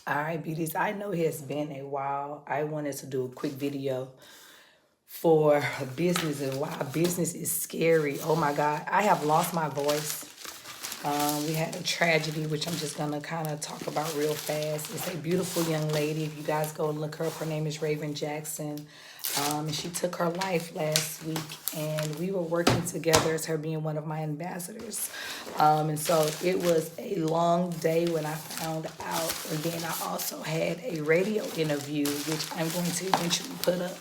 All right, beauties. I know it has been a while. I wanted to do a quick video for business and why business is scary. Oh my God. I have lost my voice. We had a tragedy, which I'm just going to kind of talk about real fast. It's a beautiful young lady. If you guys go and look her up, her name is Raven Jackson. And she took her life last week, and we were working together as her being one of my ambassadors. And so it was a long day when I found out. And then I also had a radio interview, which I'm going to eventually put up.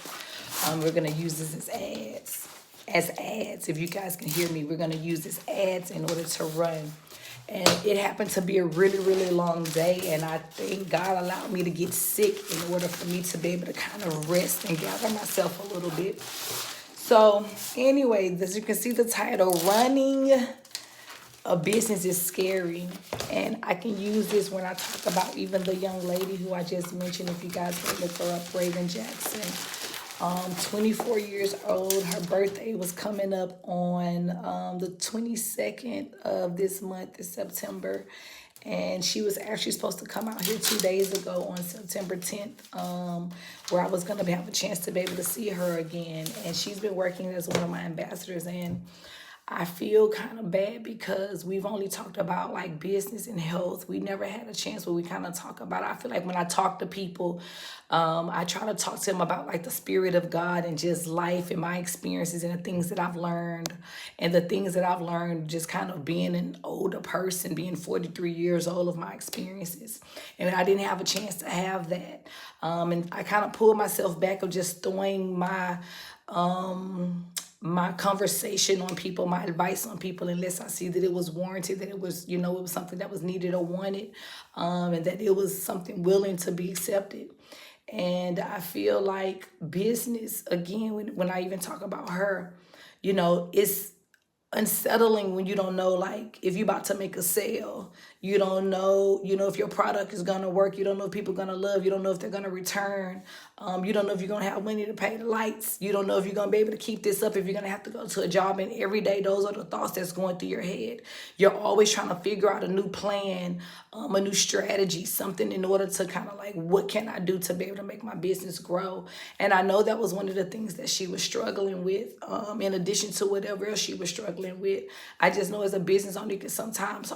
We're going to use this as ads. If you guys can hear me, we're going to use this ads in order to run. And it happened to be a really, really long day. And I think God allowed me to get sick in order for me to be able to kind of rest and gather myself a little bit. So anyway, as you can see the title, Running a Business is Scary. And I can use this when I talk about even the young lady who I just mentioned. If you guys can look her up, Raven Jackson. 24 years old. Her birthday was coming up on the 22nd of this month, is September. And she was actually supposed to come out here 2 days ago on September 10th, where I was going to have a chance to be able to see her again. And she's been working as one of my ambassadors. And I feel kind of bad because we've only talked about like business and health. We never had a chance where we kind of talk about it. I feel like when I talk to people, I try to talk to them about like the spirit of God and just life and my experiences and the things that I've learned and the things that I've learned just kind of being an older person, being 43 years old, of my experiences. And I didn't have a chance to have that. And I kind of pulled myself back of just throwing my conversation on people, my advice on people, unless I see that it was warranted, that it was, it was something that was needed or wanted, and that it was something willing to be accepted. And I feel like business, again, when I even talk about her, it's unsettling when you don't know, like, if you're about to make a sale, you don't know, if your product is going to work. You don't know if people are going to love. You don't know if they're going to return. You don't know if you're going to have money to pay the lights. You don't know if you're going to be able to keep this up, if you're going to have to go to a job. And every day, those are the thoughts that's going through your head. You're always trying to figure out a new plan, a new strategy, something in order to kind of like, what can I do to be able to make my business grow? And I know that was one of the things that she was struggling with, in addition to whatever else she was struggling with. I just know as a business owner, you can sometimes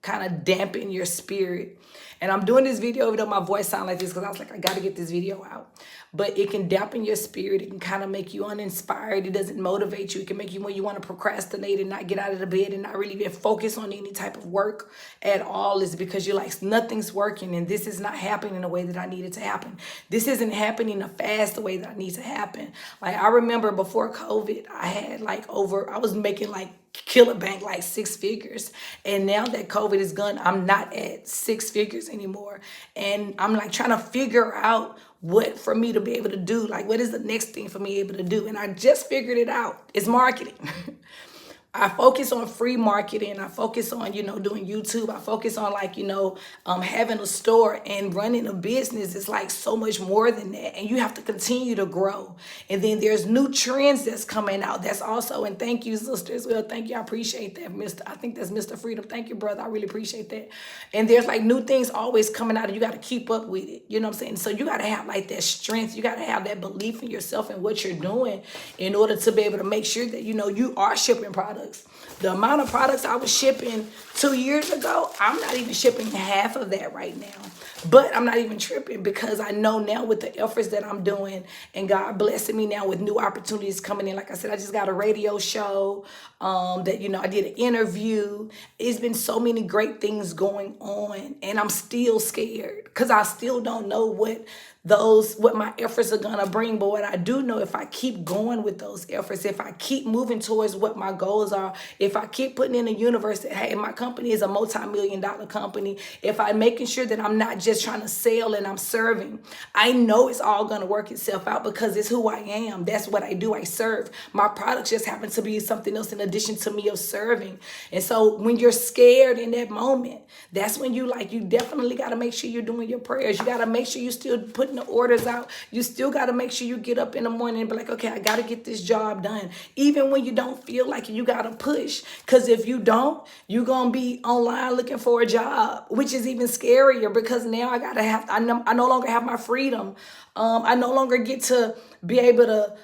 kind of dampen your spirit. And I'm doing this video, even though my voice sounds like this, because I was like, I got to get this video out. But it can dampen your spirit. It can kind of make you uninspired. It doesn't motivate you. It can make you when you want to procrastinate and not get out of the bed and not really even focus on any type of work at all. Is because you're like, nothing's working and this is not happening in the way that I need it to happen. This isn't happening the fast the way that I need to happen. Like, I remember before COVID, I had I was making like Killer Bank like 6 figures. And now that COVID is gone, I'm not at 6 figures anymore. And I'm like trying to figure out what for me to be able to do. Like, what is the next thing for me able to do? And I just figured it out. It's marketing. I focus on free marketing. I focus on, doing YouTube. I focus on having a store and running a business. It's like so much more than that. And you have to continue to grow. And then there's new trends that's coming out. That's also, and thank you, sisters. Well, thank you. I appreciate that, Mr. I think that's Mr. Freedom. Thank you, brother. I really appreciate that. And there's like new things always coming out and you got to keep up with it. You know what I'm saying? So you got to have like that strength. You got to have that belief in yourself and what you're doing in order to be able to make sure that, you are shipping products. The amount of products I was shipping 2 years ago, I'm not even shipping half of that right now. But I'm not even tripping because I know now with the efforts that I'm doing and God blessing me now with new opportunities coming in. Like I said, I just got a radio show that, I did an interview. It's been so many great things going on and I'm still scared because I still don't know what my efforts are gonna bring. But what I do know, if I keep going with those efforts, if I keep moving towards what my goals are, if I keep putting in the universe that, hey, my company is a multi-million-dollar company, if I'm making sure that I'm not just trying to sell and I'm serving, I know it's all gonna work itself out because it's who I am. That's what I do. I serve. My products just happen to be something else in addition to me of serving. And so when you're scared in that moment, that's when you definitely got to make sure you're doing your prayers. You got to make sure you're still putting the orders out. You still got to make sure you get up in the morning and be like, okay, I got to get this job done. Even when you don't feel like it, you got to push. Because if you don't, you're going to be online looking for a job, which is even scarier because now I no longer have my freedom. I no longer get to be able to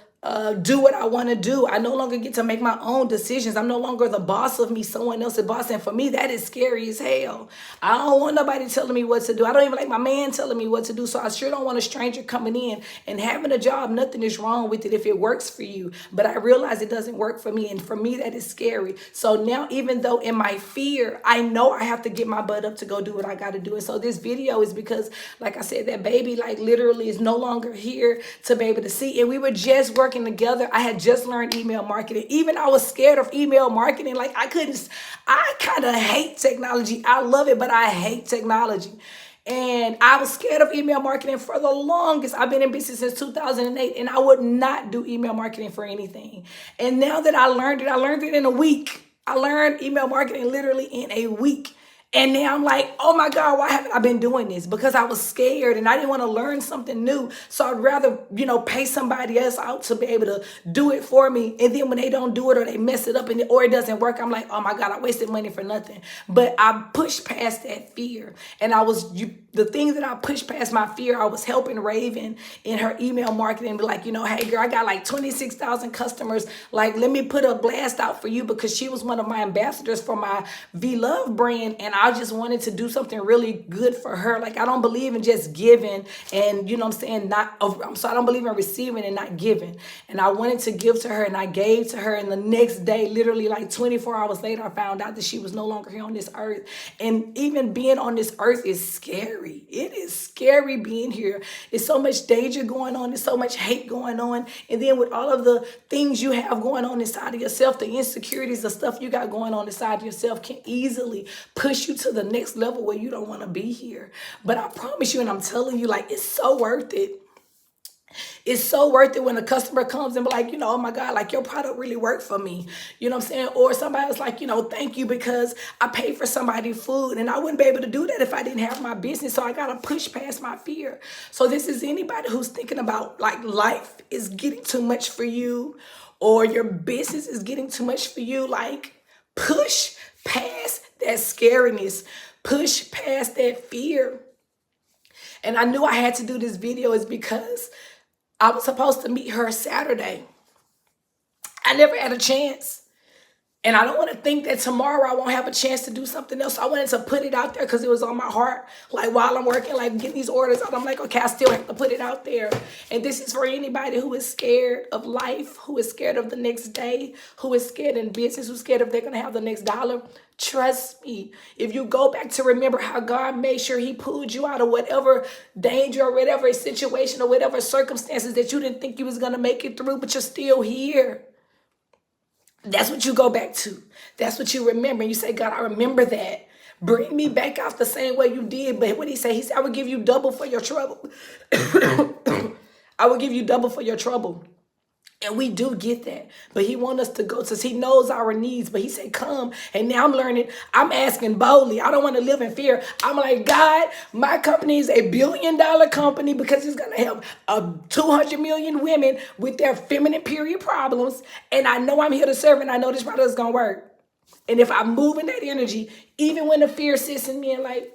do what I want to do. I no longer get to make my own decisions. I'm no longer the boss of me, someone else's boss. And for me, that is scary as hell. I don't want nobody telling me what to do. I don't even like my man telling me what to do. So I sure don't want a stranger coming in and having a job. Nothing is wrong with it if it works for you. But I realize it doesn't work for me. And for me, that is scary. So now, even though in my fear, I know I have to get my butt up to go do what I got to do. And so this video is because, like I said, that baby like literally is no longer here to be able to see. And we were just working together. I had just learned email marketing. Even I was scared of email marketing. Like I kind of hate technology. I love it, but I hate technology. And I was scared of email marketing for the longest. I've been in business since 2008 and I would not do email marketing for anything. And now that I learned it in a week. I learned email marketing literally in a week. And now I'm like, oh my God, why haven't I been doing this? Because I was scared and I didn't want to learn something new. So I'd rather, pay somebody else out to be able to do it for me. And then when they don't do it or they mess it up or it doesn't work, I'm like, oh my God, I wasted money for nothing. But I pushed past that fear. And the things that I pushed past my fear, I was helping Raven in her email marketing. Be like, hey girl, I got like 26,000 customers. Like, let me put a blast out for you because she was one of my ambassadors for my V-Love brand. And I just wanted to do something really good for her. Like, I don't believe in just giving and, I don't believe in receiving and not giving. And I wanted to give to her and I gave to her. And the next day, literally like 24 hours later, I found out that she was no longer here on this earth. And even being on this earth is scary. It is scary being here. There's so much danger going on. There's so much hate going on. And then with all of the things you have going on inside of yourself, the insecurities, the stuff you got going on inside of yourself can easily push you to the next level where you don't want to be here. But I promise you, and I'm telling you, like, it's so worth it. It's so worth it when a customer comes and be like, oh my God, like your product really worked for me. You know what I'm saying? Or somebody was like, thank you because I paid for somebody's food and I wouldn't be able to do that if I didn't have my business. So I got to push past my fear. So this is anybody who's thinking about like life is getting too much for you or your business is getting too much for you. Like push past that scariness, push past that fear. And I knew I had to do this video is because I was supposed to meet her Saturday. I never had a chance. And I don't want to think that tomorrow I won't have a chance to do something else. I wanted to put it out there because it was on my heart. Like while I'm working, like getting these orders out, I'm like, okay, I still have to put it out there. And this is for anybody who is scared of life, who is scared of the next day, who is scared in business, who's scared if they're going to have the next dollar. Trust me, if you go back to remember how God made sure he pulled you out of whatever danger or whatever situation or whatever circumstances that you didn't think you was going to make it through, but you're still here. That's what you go back to. That's what you remember. You say, God, I remember that. Bring me back out the same way you did. But what he said, I will give you double for your trouble. I will give you double for your trouble. And we do get that. But he wants us to go to, he knows our needs. But he said, come. And now I'm learning, I'm asking boldly. I don't want to live in fear. I'm like, God, my company is $1 billion company because it's going to help 200 million women with their feminine period problems. And I know I'm here to serve and I know this product is going to work. And if I move in that energy, even when the fear sits in me and like,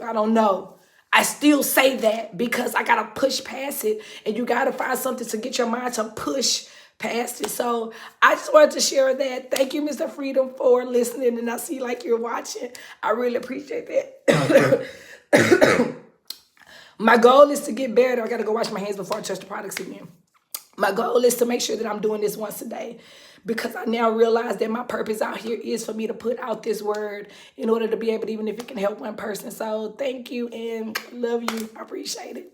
I don't know. I still say that because I got to push past it. And you got to find something to get your mind to push past it. So I just wanted to share that. Thank you, Mr. Freedom, for listening. And I see like you're watching. I really appreciate that. My goal is to get better. I got to go wash my hands before I touch the products again. My goal is to make sure that I'm doing this once a day because I now realize that my purpose out here is for me to put out this word in order to be able to, even if it can help one person. So thank you and love you. I appreciate it.